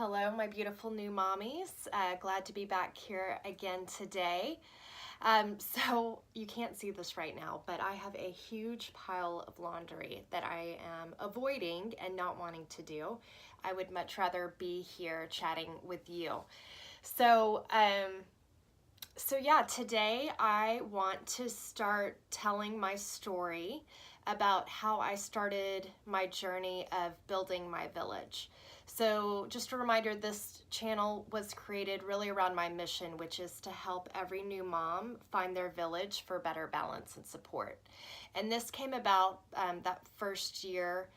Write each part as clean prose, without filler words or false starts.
Hello, my beautiful new mommies. Glad to be back here again today. So you can't see this right now, but I have a huge pile of laundry that I am avoiding and not wanting to do. I would much rather be here chatting with you. So, yeah, today I want to start telling my story about how I started my journey of building my village. So just a reminder, this channel was created really around my mission, which is to help every new mom find their village for better balance and support. And this came about that first year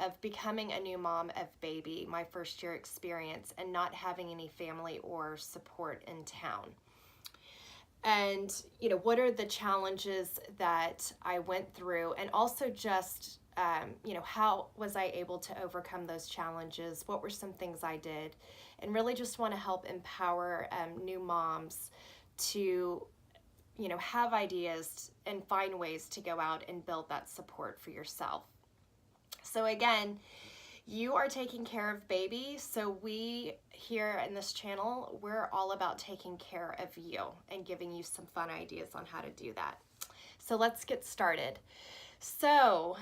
of becoming a new mom of baby, my first year experience, and not having any family or support in town. And, what are the challenges that I went through, and also just, how was I able to overcome those challenges? What were some things I did? And really just want to help empower new moms to, have ideas and find ways to go out and build that support for yourself. So again, you are taking care of baby, so we here in this channel, we're all about taking care of you and giving you some fun ideas on how to do that. So let's get started. So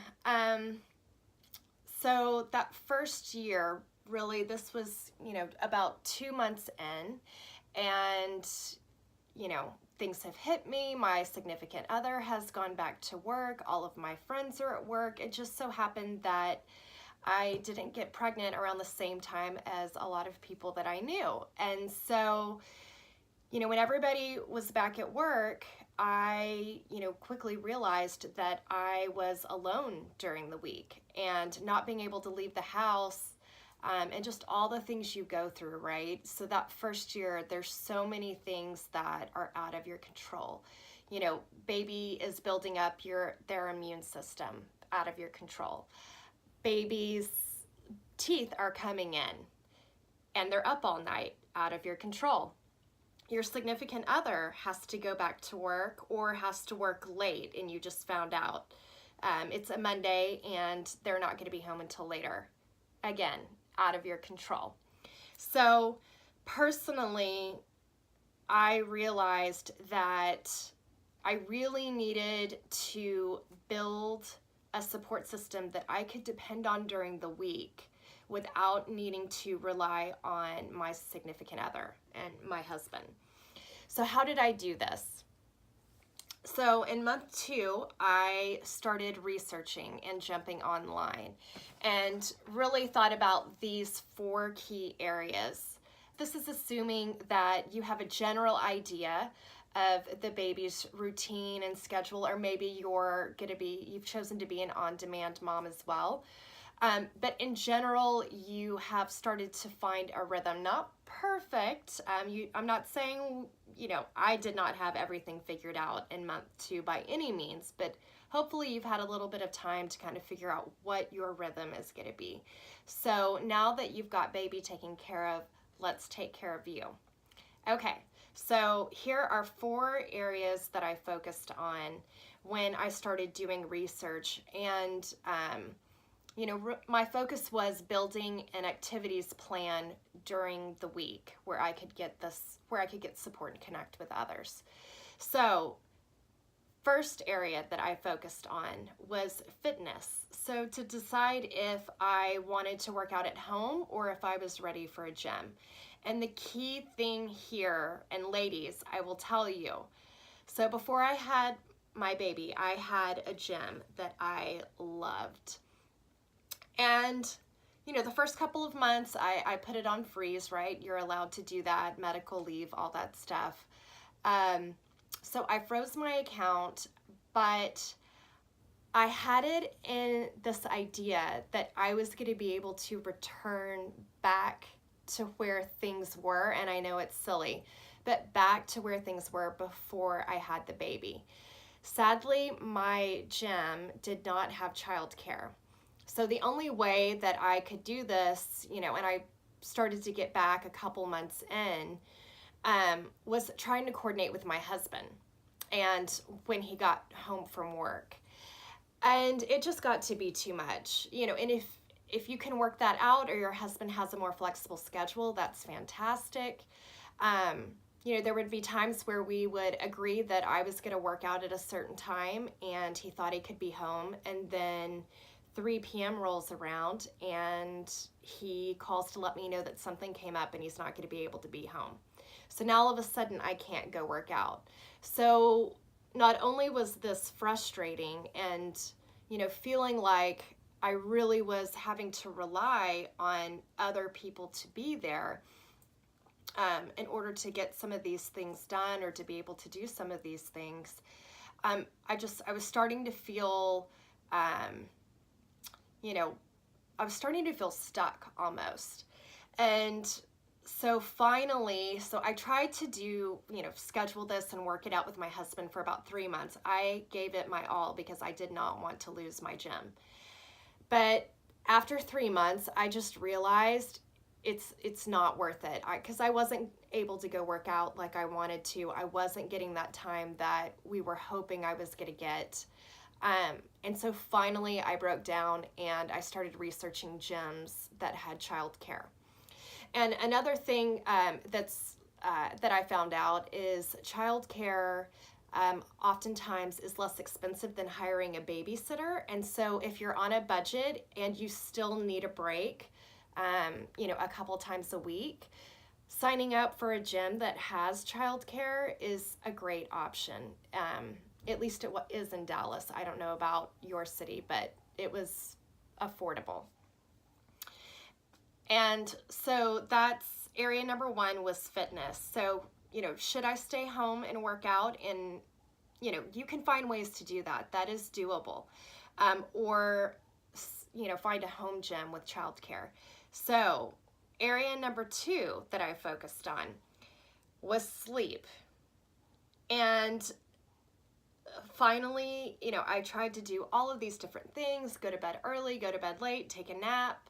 that first year, really, this was, about 2 months in, and, things have hit me. My significant other has gone back to work. All of my friends are at work. It just so happened that I didn't get pregnant around the same time as a lot of people that I knew. And so, when everybody was back at work, I, quickly realized that I was alone during the week, and not being able to leave the house, and just all the things you go through, right? So that first year, there's so many things that are out of your control. Baby is building up their immune system, out of your control. Baby's teeth are coming in and they're up all night, out of your control. Your significant other has to go back to work or has to work late, and you just found out. It's a Monday and they're not going to be home until later. Again, out of your control. So personally, I realized that I really needed to build a support system that I could depend on during the week without needing to rely on my significant other and my husband. So how did I do this? So in month 2, I started researching and jumping online and really thought about these 4 key areas. This is assuming that you have a general idea of the baby's routine and schedule, or maybe you've chosen to be an on-demand mom as well. But in general, you have started to find a rhythm. Not perfect. I'm not saying, I did not have everything figured out in month 2 by any means, but hopefully you've had a little bit of time to kind of figure out what your rhythm is going to be. So now that you've got baby taken care of, let's take care of you. Okay, so here are 4 areas that I focused on when I started doing research, and my focus was building an activities plan during the week where I could get support and connect with others. So first area that I focused on was fitness. So to decide if I wanted to work out at home or if I was ready for a gym. And the key thing here, and ladies, I will tell you, so before I had my baby, I had a gym that I loved. And, the first couple of months, I put it on freeze, right? You're allowed to do that, medical leave, all that stuff. So I froze my account, but I had it in this idea that I was going to be able to return back to where things were, and I know it's silly, but back to where things were before I had the baby. Sadly, my gym did not have childcare. So the only way that I could do this, and I started to get back a couple months in, was trying to coordinate with my husband and when he got home from work. And it just got to be too much, and if you can work that out, or your husband has a more flexible schedule, that's fantastic. You know, there would be times where we would agree that I was going to work out at a certain time and he thought he could be home, and then 3 p.m. rolls around and he calls to let me know that something came up and he's not going to be able to be home. So now all of a sudden I can't go work out. So not only was this frustrating and, you know, feeling like I really was having to rely on other people to be there in order to get some of these things done, or to be able to do some of these things, I was starting to feel, you know, I was starting to feel stuck almost. And so finally, so I tried to do, you know, schedule this and work it out with my husband for about 3 months. I gave it my all because I did not want to lose my gym. But after 3 months, I just realized it's not worth it, because I wasn't able to go work out like I wanted to. I wasn't getting that time that we were hoping I was going to get. And so finally I broke down and I started researching gyms that had childcare. And another thing that I found out is childcare oftentimes is less expensive than hiring a babysitter. And so if you're on a budget and you still need a break, you know, a couple times a week, signing up for a gym that has childcare is a great option. At least it is in Dallas. I don't know about your city, but it was affordable. And so that's area number 1, was fitness. So, you know, should I stay home and work out? And, you know, you can find ways to do that. That is doable. Or, you know, find a home gym with childcare. So area number 2 that I focused on was sleep. And finally, you know, I tried to do all of these different things, go to bed early, go to bed late, take a nap,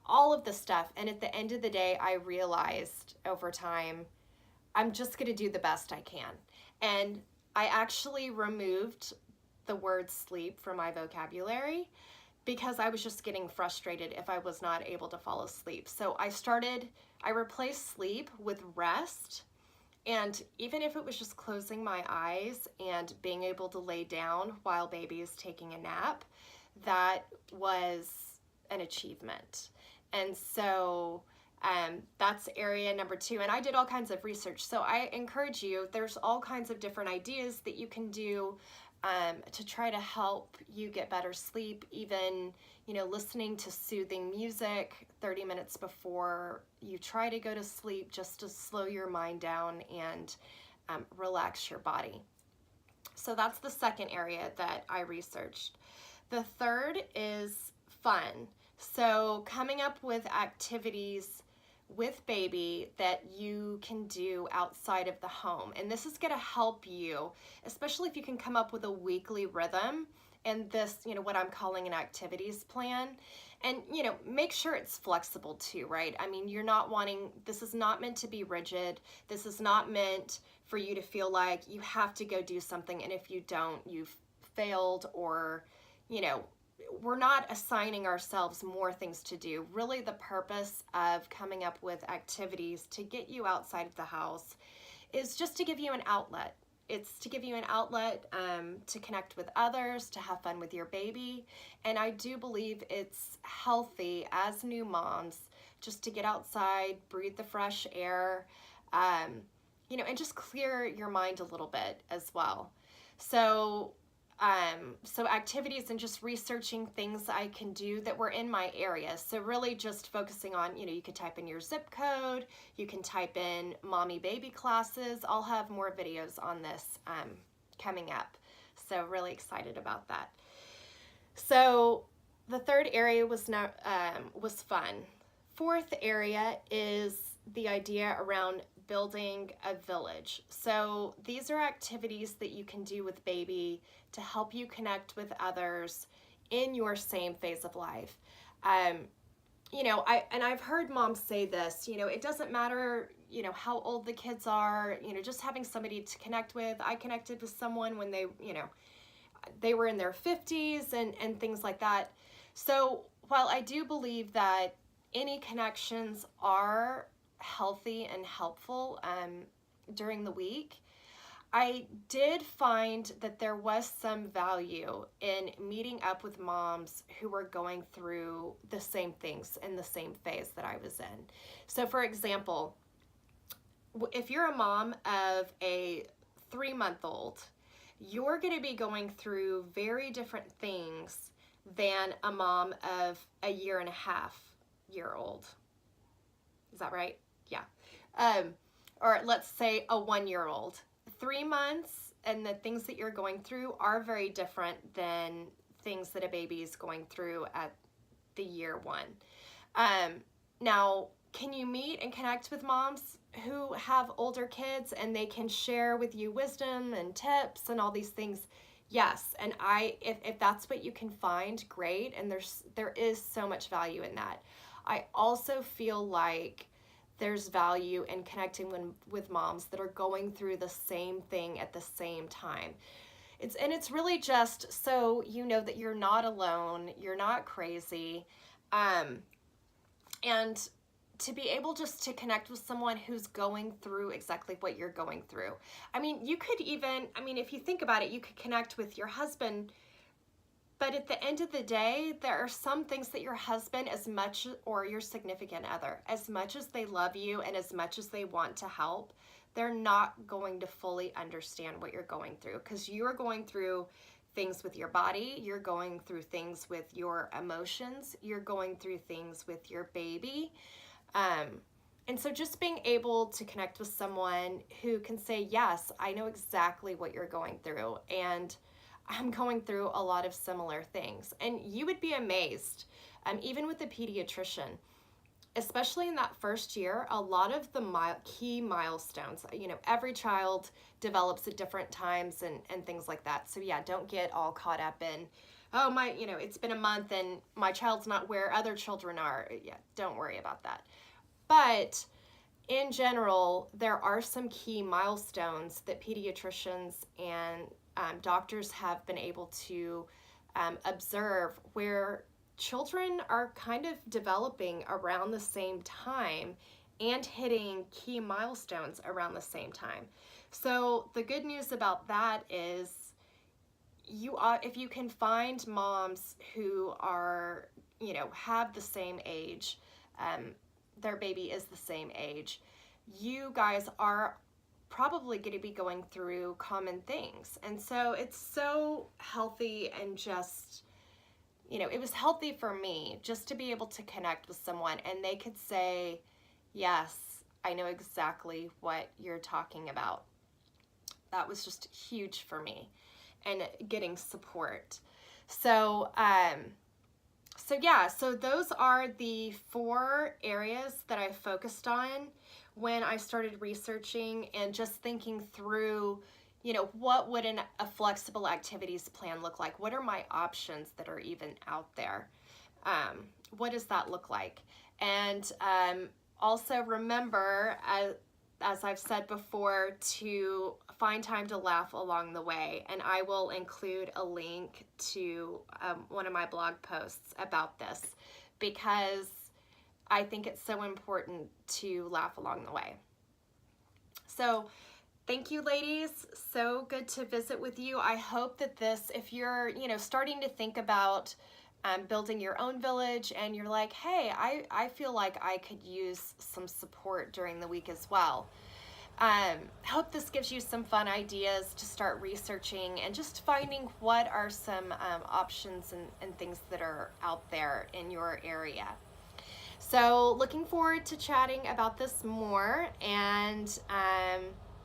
all of the stuff. And at the end of the day, I realized over time, I'm just going to do the best I can. And I actually removed the word sleep from my vocabulary because I was just getting frustrated if I was not able to fall asleep. So I replaced sleep with rest. And even if it was just closing my eyes and being able to lay down while baby is taking a nap, that was an achievement. And so that's area number 2. And I did all kinds of research. So I encourage you, there's all kinds of different ideas that you can do to try to help you get better sleep. Even, you know, listening to soothing music 30 minutes before you try to go to sleep, just to slow your mind down and relax your body. So that's the second area that I researched. The third is fun. So coming up with activities with baby that you can do outside of the home. And this is going to help you, especially if you can come up with a weekly rhythm and this, you know, what I'm calling an activities plan. And, you know, make sure it's flexible too, right? I mean, this is not meant to be rigid. This is not meant for you to feel like you have to go do something, and if you don't, you've failed, or, you know, we're not assigning ourselves more things to do. Really, the purpose of coming up with activities to get you outside of the house is just to give you an outlet. It's to give you an outlet to connect with others, to have fun with your baby. And I do believe it's healthy as new moms just to get outside, breathe the fresh air, you know, and just clear your mind a little bit as well. So activities and just researching things I can do that were in my area. So really just focusing on, you know, you could type in your zip code, you can type in mommy baby classes. I'll have more videos on this coming up. So really excited about that. So the third area was fun. Fourth area is the idea around building a village. So these are activities that you can do with baby to help you connect with others in your same phase of life. You know, I've heard moms say this, you know, it doesn't matter, you know, how old the kids are, you know, just having somebody to connect with. I connected with someone when they, you know, they were in their 50s and things like that. So while I do believe that any connections are healthy and helpful during the week, I did find that there was some value in meeting up with moms who were going through the same things in the same phase that I was in. So for example, if you're a mom of a 3-month-old, you're going to be going through very different things than a mom of a 1.5-year-old. Is that right? Yeah. Or let's say a 1-year-old. 3 months and the things that you're going through are very different than things that a baby is going through at the year 1. Now, can you meet and connect with moms who have older kids and they can share with you wisdom and tips and all these things? Yes, and if that's what you can find, great, and there is so much value in that. I also feel like there's value in connecting with moms that are going through the same thing at the same time. It's really just so you know that you're not alone, you're not crazy, and to be able just to connect with someone who's going through exactly what you're going through. I mean, you could even, if you think about it, you could connect with your husband, but at the end of the day, there are some things that your husband, or your significant other, as much as they love you and as much as they want to help, they're not going to fully understand what you're going through, because you're going through things with your body, you're going through things with your emotions, you're going through things with your baby. And so just being able to connect with someone who can say, yes, I know exactly what you're going through, and I'm going through a lot of similar things. And you would be amazed, even with the pediatrician, especially in that first year, a lot of the key milestones, every child develops at different times and things like that. So yeah, don't get all caught up in, oh, it's been a month and my child's not where other children are. Yeah, don't worry about that. But in general, there are some key milestones that pediatricians and doctors have been able to observe where children are kind of developing around the same time and hitting key milestones around the same time. So the good news about that is if you can find moms who are, have the same age, their baby is the same age, you guys are probably going to be going through common things. And so it's so healthy, and just, it was healthy for me just to be able to connect with someone and they could say, yes, I know exactly what you're talking about. That was just huge for me, and getting support. So so those are the 4 areas that I focused on when I started researching and just thinking through, what would a flexible activities plan look like? What are my options that are even out there? What does that look like? And also remember, as I've said before, to find time to laugh along the way. And I will include a link to one of my blog posts about this, because I think it's so important to laugh along the way. So thank you, ladies. So good to visit with you. I hope that this, if you're, starting to think about building your own village and you're like, hey, I feel like I could use some support during the week as well. Hope this gives you some fun ideas to start researching and just finding what are some options and things that are out there in your area. So looking forward to chatting about this more, and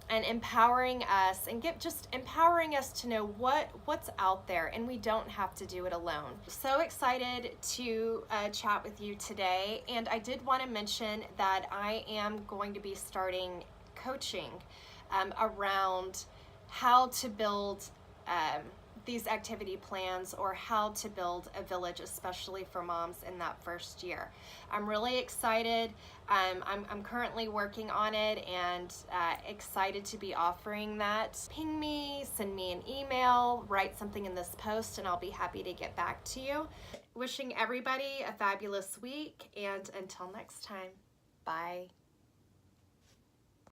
empowering us, and empowering us to know what's out there, and we don't have to do it alone. So excited to chat with you today, and I did want to mention that I am going to be starting coaching around how to build these activity plans, or how to build a village, especially for moms in that first year. I'm really excited. I'm currently working on it, and excited to be offering that. Ping me, send me an email, write something in this post, and I'll be happy to get back to you. wishing everybody a fabulous week, and until next time, bye.